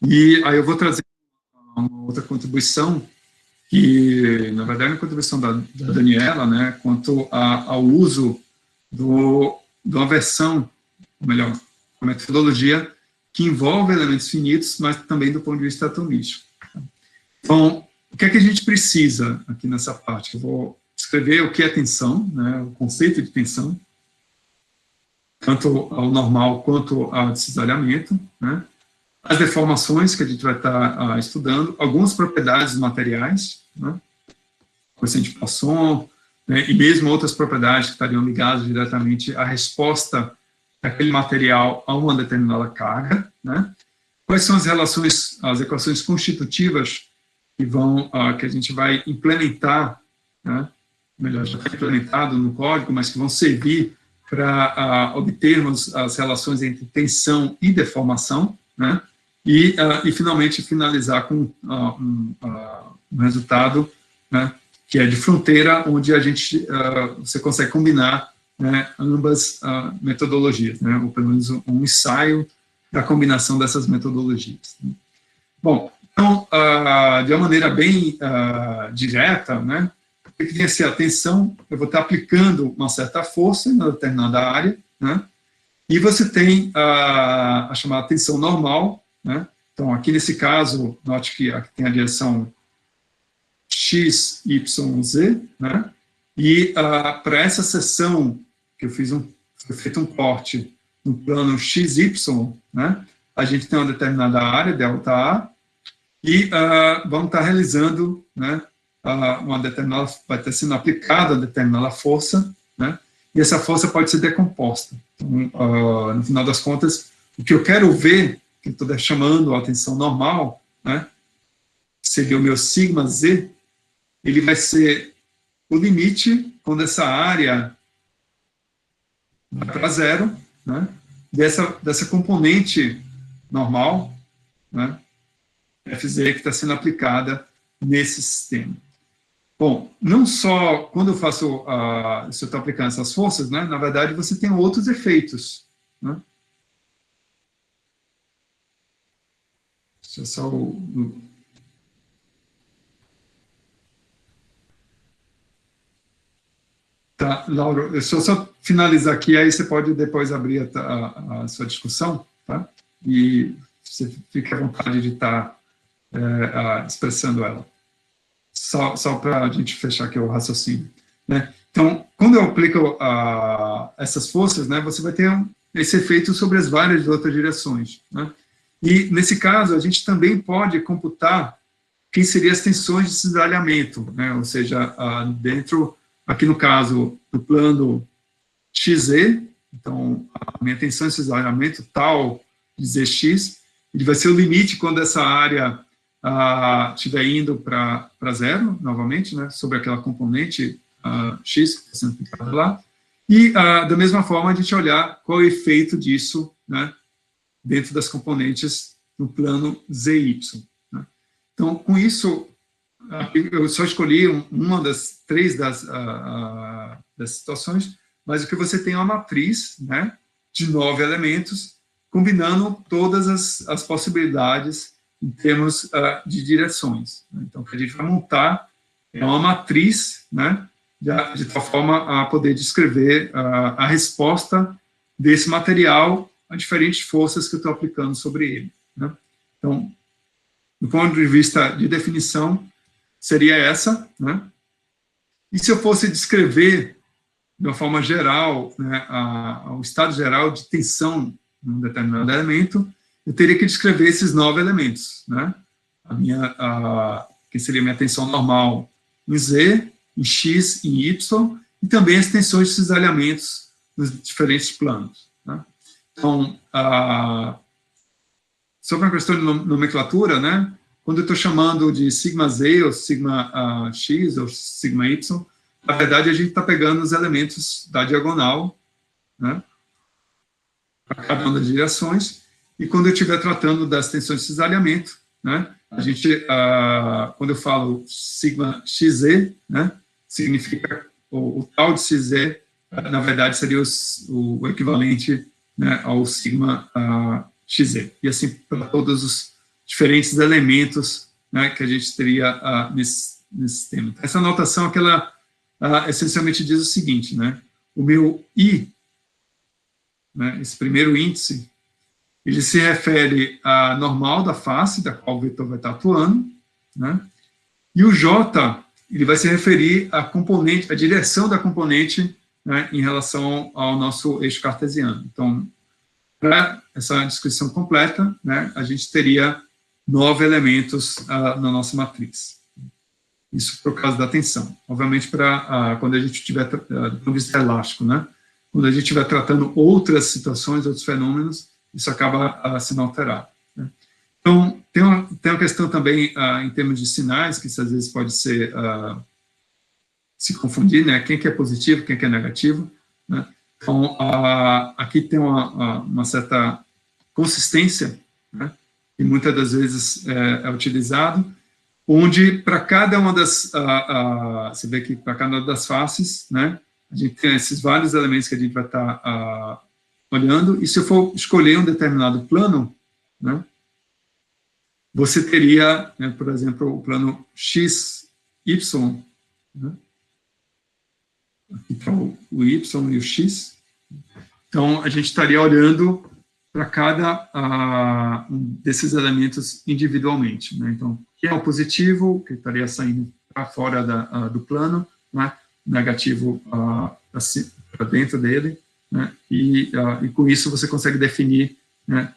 E aí eu vou trazer uma outra contribuição, que, na verdade, é uma contribuição da Daniela, né, quanto ao uso de uma versão, ou melhor, uma metodologia que envolve elementos finitos, mas também do ponto de vista atomístico. Então, o que é que a gente precisa aqui nessa parte? Eu vou descrever o que é tensão, né, o conceito de tensão, tanto ao normal quanto ao cisalhamento, né, as deformações que a gente vai estar estudando, algumas propriedades dos materiais, né, coeficiente de Poisson, né, e mesmo outras propriedades que estariam ligadas diretamente à resposta daquele material a uma determinada carga, né, quais são as relações, as equações constitutivas que a gente vai implementar, né, melhor, já está implementado no código, mas que vão servir para obtermos as relações entre tensão e deformação, né, e finalmente finalizar com um resultado, né, que é de fronteira, onde você consegue combinar, né, ambas metodologias, né, ou pelo menos um ensaio da combinação dessas metodologias. Bom, então, de uma maneira bem direta, né, o que tem que ser a tensão? Eu vou estar aplicando uma certa força em uma determinada área, né, e você tem a chamada tensão normal, né, então, aqui nesse caso, note que aqui tem a direção x, y, z, né, e para essa seção que eu foi feito um corte no plano x, y, né, a gente tem uma determinada área, delta A, e vamos estar realizando, né, uma determinada, vai estar sendo aplicada uma determinada força, né, e essa força pode ser decomposta. Então, no final das contas, o que eu quero ver, que estou chamando a atenção normal, né, seria o meu sigma z, ele vai ser o limite quando essa área vai para zero, né, dessa componente normal, né, FZ, que está sendo aplicada nesse sistema. Bom, não só quando eu faço, se eu estou aplicando essas forças, né, na verdade você tem outros efeitos, né. Deixa eu só Tá, Lauro, deixa eu só finalizar aqui, aí você pode depois abrir a sua discussão, tá? E você fique à vontade de estar expressando ela. Só para a gente fechar aqui o raciocínio, né? Então, quando eu aplico essas forças, né, você vai ter esse efeito sobre as várias outras direções, né? E, nesse caso, a gente também pode computar quem seriam as tensões de cisalhamento, né? Ou seja, dentro, aqui no caso, do plano XZ, então, a minha tensão de cisalhamento tal de ZX, ele vai ser o limite quando essa área estiver indo para zero, novamente, né, sobre aquela componente X que está sendo aplicada lá, e da mesma forma a gente olhar qual é o efeito disso, né, dentro das componentes no plano ZY. Né. Então, com isso, eu só escolhi uma das três das situações, mas o que você tem é uma matriz, né, de 9 elementos, combinando todas as possibilidades em termos de direções. Então, o que a gente vai montar é uma matriz, né, de tal forma a poder descrever a resposta desse material a diferentes forças que eu estou aplicando sobre ele. Né. Então, do ponto de vista de definição, seria essa, né. E se eu fosse descrever de uma forma geral, né, o estado geral de tensão em um determinado elemento, eu teria que descrever esses 9 elementos, né? Que seria a minha tensão normal em Z, em X, em Y, e também as tensões de cisalhamentos nos diferentes planos. Né? Então, sobre a questão de nomenclatura, né, quando eu estou chamando de sigma Z, ou sigma X, ou sigma Y, na verdade, a gente está pegando os elementos da diagonal, né, para cada uma das direções, e quando eu estiver tratando das tensões de cisalhamento, né, a gente, quando eu falo sigma XZ, né, significa o tal de XZ, na verdade, seria o equivalente, né, ao sigma XZ, e assim para todos diferentes elementos, né, que a gente teria nesse sistema. Essa notação que ela essencialmente diz o seguinte, né, o meu I, né, esse primeiro índice, ele se refere à normal da face, da qual o vetor vai estar atuando, né, e o J, ele vai se referir à componente, à direção da componente, né, em relação ao nosso eixo cartesiano. Então, para essa descrição completa, né, a gente teria 9 elementos na nossa matriz. Isso por causa da tensão. Obviamente, para quando a gente estiver, do ponto de vista elástico, né, quando a gente estiver tratando outras situações, outros fenômenos, isso acaba sendo alterado. Né. Então, tem uma questão também em termos de sinais, que isso às vezes pode ser, se confundir, né, quem que é positivo, quem que é negativo, né. Então, aqui tem uma certa consistência, né, e muitas das vezes é utilizado, onde para cada uma das, você vê que para cada uma das faces, né, a gente tem esses vários elementos que a gente vai estar olhando, e se eu for escolher um determinado plano, né, você teria, né, por exemplo, o plano x, y, né, aqui está o y e o x, então a gente estaria olhando para cada um desses elementos individualmente, né, então, que é o positivo, que estaria saindo para fora do plano, né, negativo para dentro dele, né, e com isso você consegue definir, né,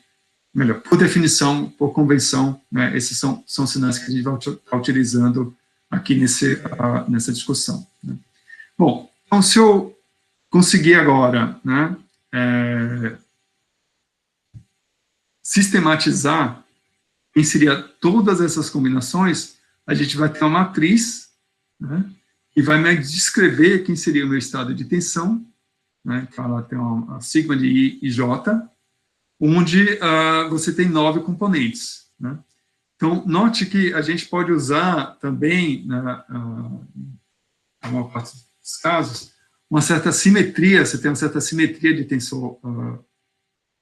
melhor, por definição, por convenção, né, esses são sinais que a gente vai estar utilizando aqui nessa discussão. Né. Bom, então se eu conseguir agora, né, sistematizar, inserir todas essas combinações, a gente vai ter uma matriz, né, que vai me descrever quem seria o meu estado de tensão, né, então ela tem uma sigma de I e J, onde você tem 9 componentes. Né. Então, note que a gente pode usar também, na maior parte dos casos, uma certa simetria, você tem uma certa simetria de tensor,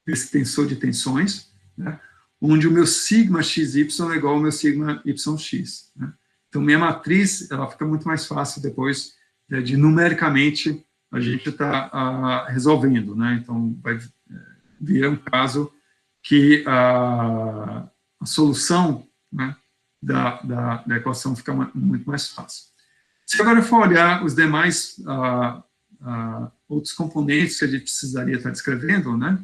esse tensor de tensões, né, onde o meu sigma xy é igual ao meu sigma yx. Né. Então, minha matriz, ela fica muito mais fácil depois, né, de numericamente a gente está resolvendo. Né. Então, vai vir um caso que a solução, né, da equação fica muito mais fácil. Se agora eu for olhar os demais outros componentes que a gente precisaria estar descrevendo, né,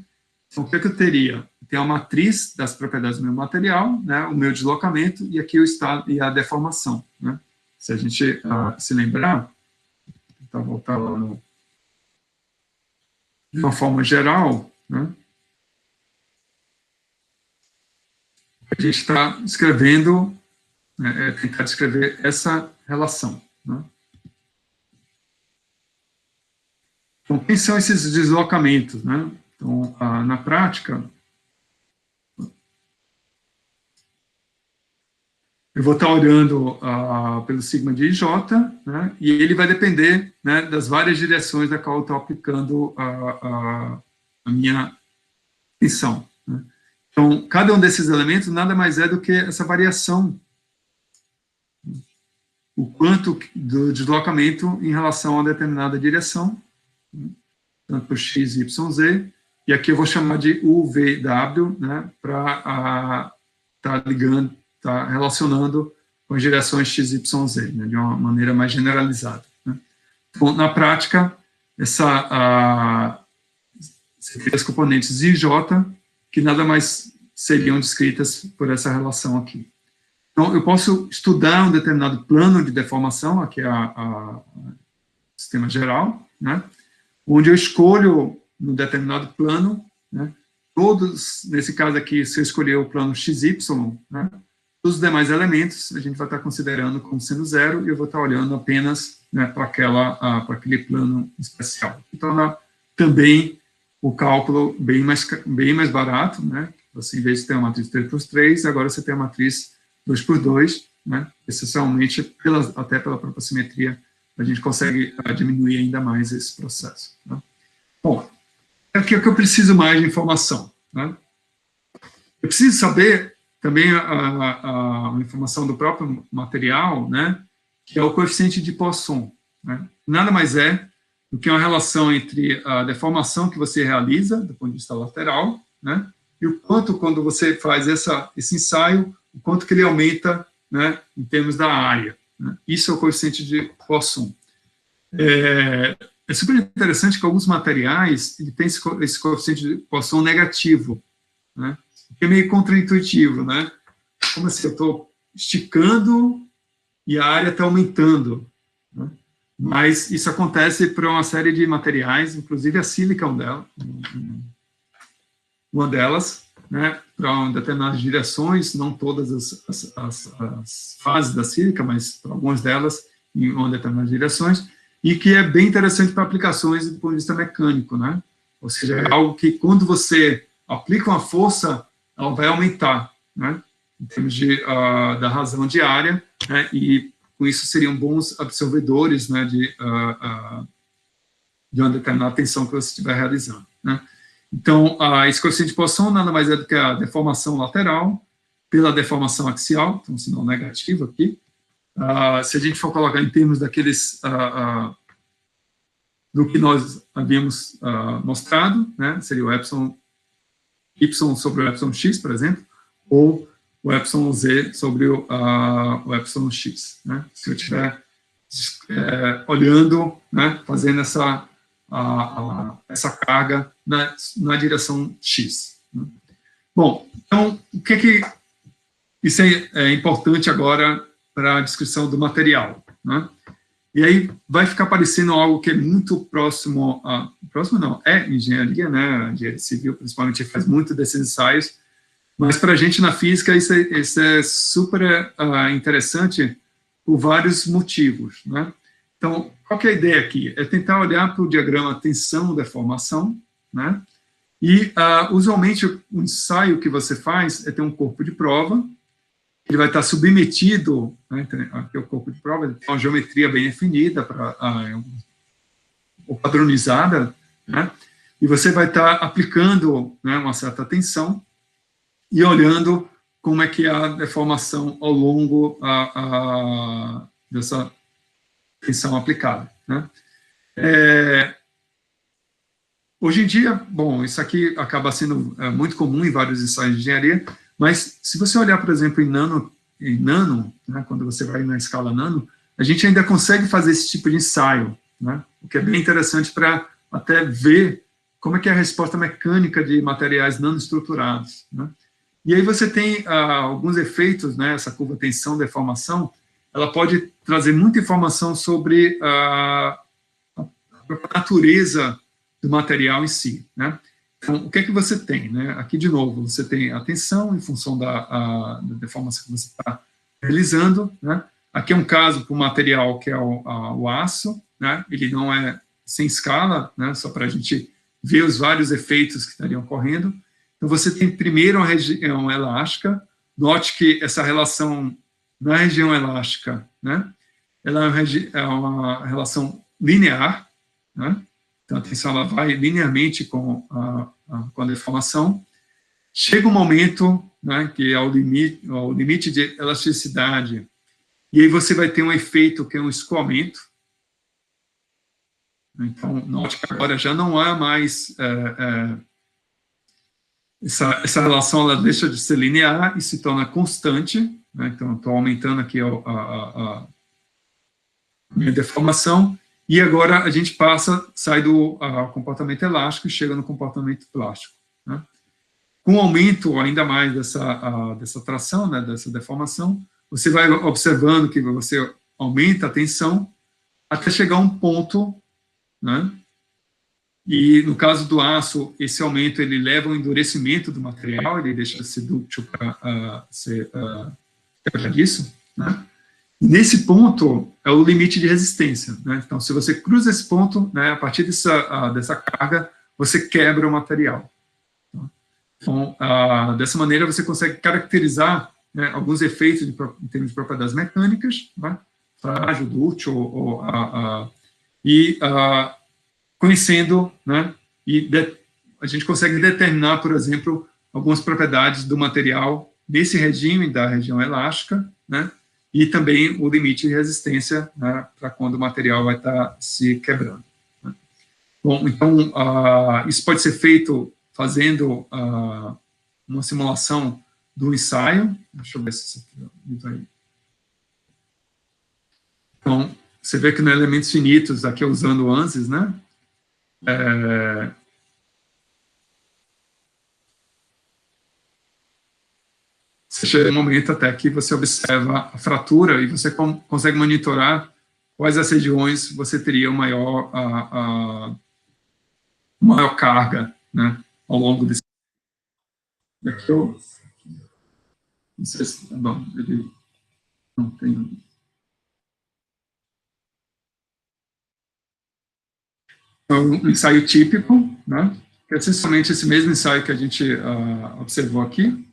então, o que eu teria? Tem a matriz das propriedades do meu material, né, o meu deslocamento, e aqui o estado e a deformação. Né. Se a gente se lembrar, tentar voltar lá de uma forma geral, né, a gente está escrevendo, tentar descrever essa relação. Né. Então, quem são esses deslocamentos? Né? Então, na prática, eu vou estar olhando pelo sigma de IJ, né, e ele vai depender, né, das várias direções da qual eu estou aplicando a minha tensão. Né. Então, cada um desses elementos nada mais é do que essa variação, o quanto do deslocamento em relação a determinada direção, né, tanto por x, y, z, e aqui eu vou chamar de UVW, né, para estar ligando, está relacionando com as direções x, y, z, né, de uma maneira mais generalizada. Né. Então, na prática, seriam as componentes I e J, que nada mais seriam descritas por essa relação aqui. Então, eu posso estudar um determinado plano de deformação, aqui é o sistema geral, né, onde eu escolho, no determinado plano, né, todos, nesse caso aqui, se eu escolher o plano XY, né, todos os demais elementos a gente vai estar considerando como sendo zero, e eu vou estar olhando apenas, né, para aquele plano especial. Então, também o cálculo bem mais barato, né, você, em vez de ter uma matriz 3×3, agora você tem a matriz 2×2, né, essencialmente, até pela própria simetria, a gente consegue diminuir ainda mais esse processo. Né. Bom, é o que eu preciso mais de informação. Né. Eu preciso saber também a informação do próprio material, né, que é o coeficiente de Poisson, né? Nada mais é do que uma relação entre a deformação que você realiza, do ponto de vista lateral, né, e o quanto, quando você faz esse ensaio, o quanto que ele aumenta, né, em termos da área, né? Isso é o coeficiente de Poisson. É super interessante que alguns materiais ele tem esse coeficiente de Poisson negativo, né, que é meio contraintuitivo, né? Como assim, eu estou esticando e a área está aumentando, né? Mas isso acontece para uma série de materiais, inclusive a sílica uma delas, né, para determinadas direções, não todas as fases da sílica, mas para algumas delas em uma determinadas direções, e que é bem interessante para aplicações do ponto de vista mecânico, né? Ou seja, é algo que quando você aplica uma força, ela vai aumentar, né, em termos da razão de área, né, e com isso seriam bons absorvedores, né, de uma determinada tensão que você estiver realizando, né. Então, esse coeficiente de Poisson nada mais é do que a deformação lateral pela deformação axial, então, sinal negativo aqui. Se a gente for colocar em termos daqueles do que nós havíamos mostrado, né, seria o epsilon y sobre o epsilon x, por exemplo, ou o epsilon z sobre o epsilon x, né, se eu estiver olhando, né, fazendo essa carga na direção x, né. Bom, então, o que isso é importante agora para a descrição do material, né? E aí vai ficar parecendo algo que é muito próximo não, é engenharia, né? A engenharia civil, principalmente, faz muito desses ensaios, mas para a gente na física isso é super interessante por vários motivos, né? Então, qual que é a ideia aqui? É tentar olhar para o diagrama tensão-deformação, né? E, usualmente, o ensaio que você faz é ter um corpo de prova, ele vai estar submetido, né, aqui é o corpo de prova, ele tem uma geometria bem definida, ou padronizada, né, e você vai estar aplicando, né, uma certa tensão e olhando como é que é a deformação ao longo dessa tensão aplicada, né. Hoje em dia, bom, isso aqui acaba sendo muito comum em vários ensaios de engenharia, mas se você olhar, por exemplo, em nano, né, quando você vai na escala nano, a gente ainda consegue fazer esse tipo de ensaio, né, o que é bem interessante para até ver como é que é a resposta mecânica de materiais nanoestruturados, né. E aí você tem alguns efeitos, né, essa curva tensão-deformação, ela pode trazer muita informação sobre a natureza do material em si, né. Então, o que é que você tem, né? Aqui, de novo, você tem a tensão em função da deformação que você está realizando, né? Aqui é um caso para o material que é o aço, né? Ele não é sem escala, né? Só para a gente ver os vários efeitos que estariam ocorrendo. Então, você tem primeiro uma região elástica. Note que essa relação na região elástica, né? Ela é uma relação linear, né? Então, a tensão ela vai linearmente com a deformação. Chega um momento, né, que é o limite de elasticidade, e aí você vai ter um efeito que é um escoamento. Então, note que agora já não há mais essa relação, ela deixa de ser linear e se torna constante, né? Então, estou aumentando aqui a minha deformação, e agora a gente sai do comportamento elástico e chega no comportamento plástico, né? Com o aumento ainda mais dessa tração, né, dessa deformação, você vai observando que você aumenta a tensão até chegar a um ponto, né? E no caso do aço, esse aumento ele leva ao endurecimento do material, ele deixa de ser dúctil para ser quebradiço, né? Nesse ponto é o limite de resistência, né? Então, se você cruza esse ponto, né, a partir dessa carga, você quebra o material. Então, dessa maneira, você consegue caracterizar, né, alguns efeitos em termos de propriedades mecânicas, né, frágil, dúctil, conhecendo, né, e a gente consegue determinar, por exemplo, algumas propriedades do material nesse regime da região elástica, né, e também o limite de resistência, né, para quando o material vai estar se quebrando. Né. Bom, então, isso pode ser feito fazendo uma simulação do ensaio. Deixa eu ver se isso aqui vai... Então, você vê que no elementos finitos, aqui usando o ANSYS, né, você chega um momento até que você observa a fratura e você consegue monitorar quais as regiões você teria maior carga, né, ao longo desse... Aqui eu... Não sei se... Bom, ele não tem... Um ensaio típico, né, que é essencialmente esse mesmo ensaio que a gente observou aqui.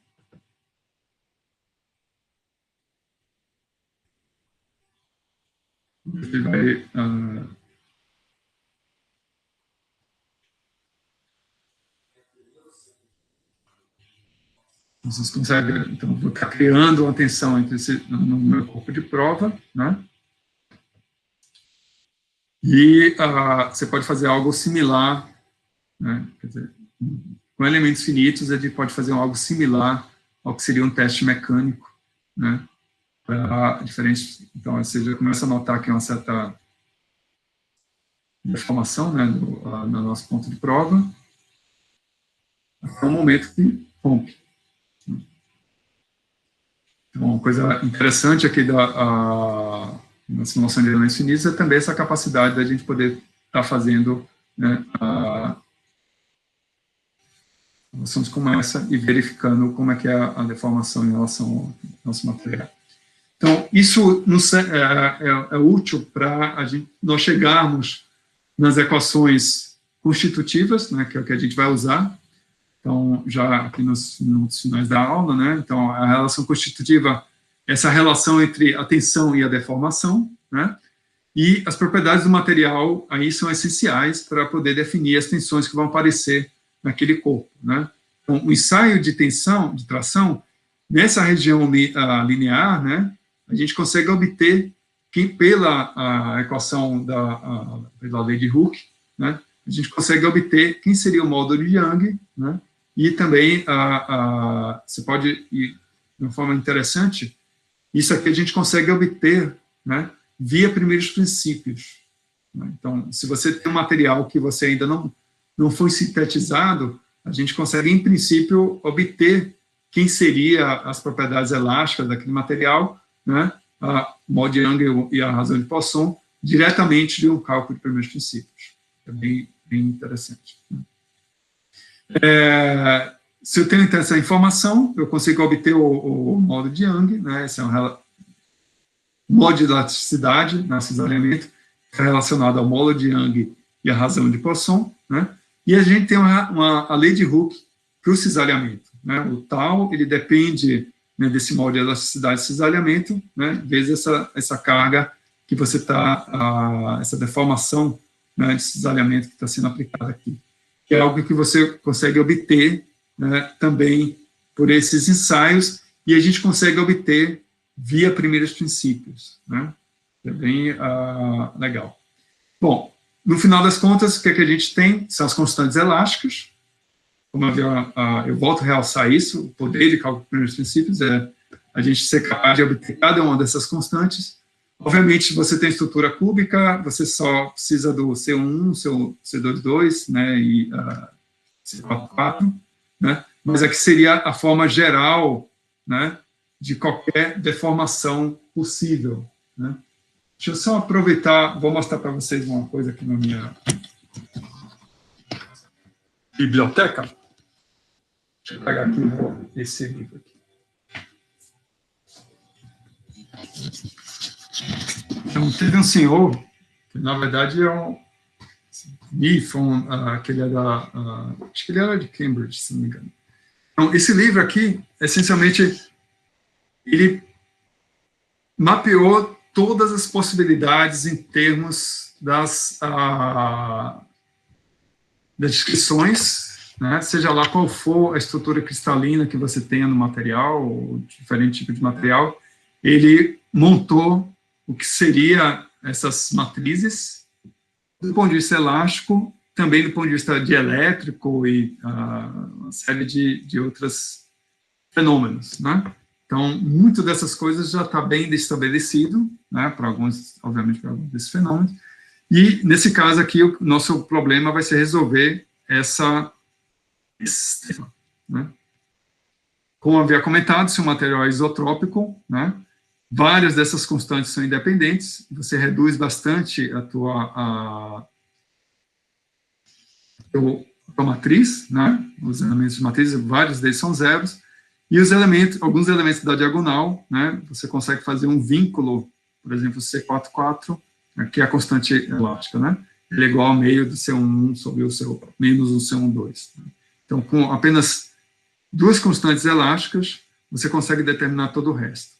Ele vai... vocês conseguem, então, vou estar criando uma tensão no meu corpo de prova, né? E você pode fazer algo similar, né? Quer dizer, com elementos finitos, a gente pode fazer algo similar ao que seria um teste mecânico, né? Para diferentes... Então, ou seja, começa a notar que é uma certa deformação, né, no nosso ponto de prova, até o momento que rompe. Então, uma coisa interessante aqui na simulação de elementos finitos é também essa capacidade da gente poder estar fazendo, né, simulações como essa e verificando como é que é a deformação em relação ao nosso material. Então, isso é útil para nós chegarmos nas equações constitutivas, né, que é o que a gente vai usar. Então, já aqui nos finais da aula, né, então, a relação constitutiva, essa relação entre a tensão e a deformação, né, e as propriedades do material aí são essenciais para poder definir as tensões que vão aparecer naquele corpo, né. Então, o ensaio de tensão, de tração, nessa região linear, né, a gente consegue obter, pela equação pela lei de Hooke, né, a gente consegue obter quem seria o módulo de Young, né, e também você pode, de uma forma interessante, isso aqui a gente consegue obter, né, via primeiros princípios. Né. Então, se você tem um material que você ainda não foi sintetizado, a gente consegue, em princípio, obter quem seria as propriedades elásticas daquele material, né, a mod de Young e a razão de Poisson, diretamente de um cálculo de primeiros princípios. É bem interessante. Se eu tenho então essa informação, eu consigo obter o modo de Young, né, esse é um modo de elasticidade, né, cisalhamento, relacionado ao modo de Young e a razão de Poisson, né, e a gente tem a lei de Hooke para o cisalhamento. Né, o tal, ele depende, né, desse modo de elasticidade e cisalhamento, né, vezes essa carga que você está, essa deformação, né, de cisalhamento que está sendo aplicada aqui, que é algo que você consegue obter, né, também por esses ensaios, e a gente consegue obter via primeiros princípios. Né, é bem legal. Bom, no final das contas, o que a gente tem são as constantes elásticas. Como eu volto a realçar isso, o poder de cálculo de primeiros princípios é a gente ser capaz de obter cada uma dessas constantes. Obviamente, se você tem estrutura cúbica, você só precisa do C1, C22, né, e C44, né, mas aqui seria a forma geral, né, de qualquer deformação possível. Né. Deixa eu só aproveitar, vou mostrar para vocês uma coisa aqui na minha biblioteca. Deixa eu pegar aqui esse livro aqui. Então, teve um senhor, que na verdade é um Nifon, que ele acho que ele era de Cambridge, se não me engano. Então, esse livro aqui, essencialmente, ele mapeou todas as possibilidades em termos das descrições né, seja lá qual for a estrutura cristalina que você tenha no material, ou diferente tipo de material, ele montou o que seria essas matrizes, do ponto de vista elástico, também do ponto de vista dielétrico e uma série de outros fenômenos, né? Então, muito dessas coisas já está bem estabelecido, né, para alguns, obviamente, para alguns desses fenômenos, e, nesse caso aqui, o nosso problema vai ser resolver esse tema, né? Como havia comentado, se o material é isotrópico, né, várias dessas constantes são independentes, você reduz bastante a tua matriz, né, os elementos de matriz, vários deles são zeros, e os elementos, alguns elementos da diagonal, né, você consegue fazer um vínculo, por exemplo, C44, né, que é a constante elástica, né, ele é igual ao meio do C11 sobre o seu menos o C12. Né? Então, com apenas duas constantes elásticas, você consegue determinar todo o resto.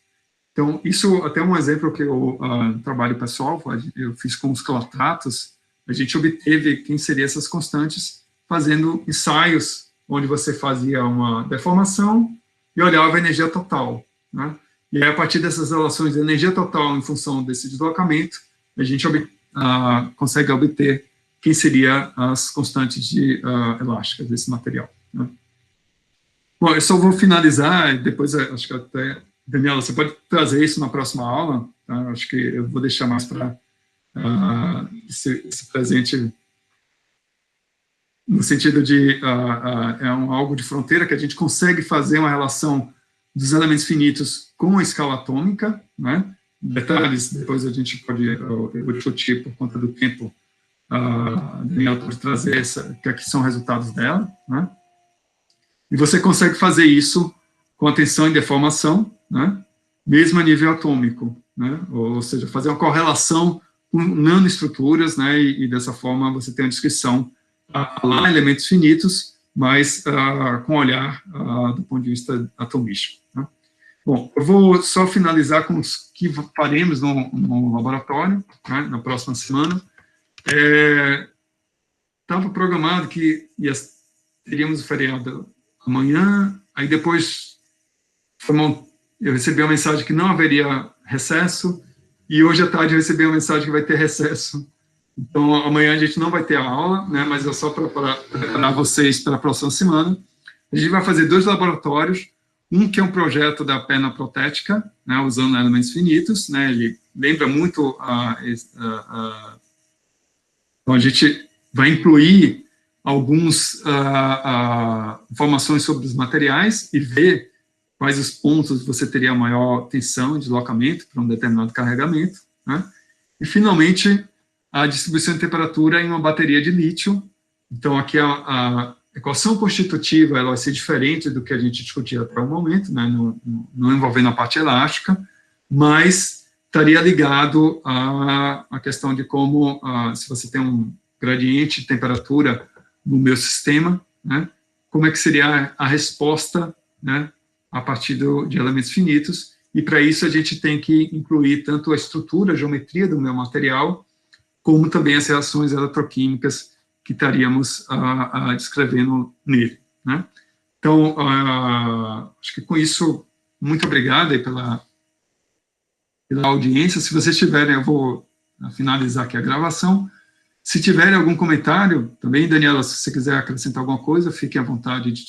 Então, isso até um exemplo que eu trabalho pessoal, eu fiz com os clatratos, a gente obteve quem seriam essas constantes fazendo ensaios onde você fazia uma deformação e olhava a energia total, né? E aí, a partir dessas relações de energia total em função desse deslocamento, a gente consegue obter quem seriam as constantes elásticas desse material, né? Bom, eu só vou finalizar, depois acho que até, Daniela, você pode trazer isso na próxima aula, tá? Acho que eu vou deixar mais para esse presente, no sentido de algo de fronteira, que a gente consegue fazer uma relação dos elementos finitos com a escala atômica, né? Detalhes, depois a gente pode, eu vou discutir por conta do tempo, a Daniela pode trazer que aqui são resultados dela, né? E você consegue fazer isso com a tensão e deformação, né, mesmo a nível atômico, né, ou seja, fazer uma correlação com nanoestruturas, né, e dessa forma você tem a descrição lá elementos finitos, mas com olhar do ponto de vista atomístico. Né. Bom, eu vou só finalizar com os que faremos no laboratório, né, na próxima semana. Estava programado que teríamos o feriado amanhã, aí depois eu recebi uma mensagem que não haveria recesso, e hoje à tarde eu recebi uma mensagem que vai ter recesso. Então, amanhã a gente não vai ter a aula, né, mas é só para preparar vocês para a próxima semana. A gente vai fazer 2 laboratórios, um que é um projeto da perna protética, né, usando elementos finitos, né, ele lembra muito então, a gente vai incluir algumas informações sobre os materiais e ver quais os pontos você teria maior tensão e deslocamento para um determinado carregamento, né? E, finalmente, a distribuição de temperatura em uma bateria de lítio. Então, aqui a equação constitutiva ela vai ser diferente do que a gente discutia até o momento, né? Não envolvendo a parte elástica, mas estaria ligado à questão de como, se você tem um gradiente de temperatura no meu sistema, né, como é que seria a resposta, né, a partir de elementos finitos, e para isso a gente tem que incluir tanto a estrutura, a geometria do meu material, como também as reações eletroquímicas que estaríamos descrevendo nele, né. Então, acho que com isso, muito obrigado aí pela audiência. Se vocês tiverem, eu vou finalizar aqui a gravação. Se tiverem algum comentário, também, Daniela, se você quiser acrescentar alguma coisa, fique à vontade de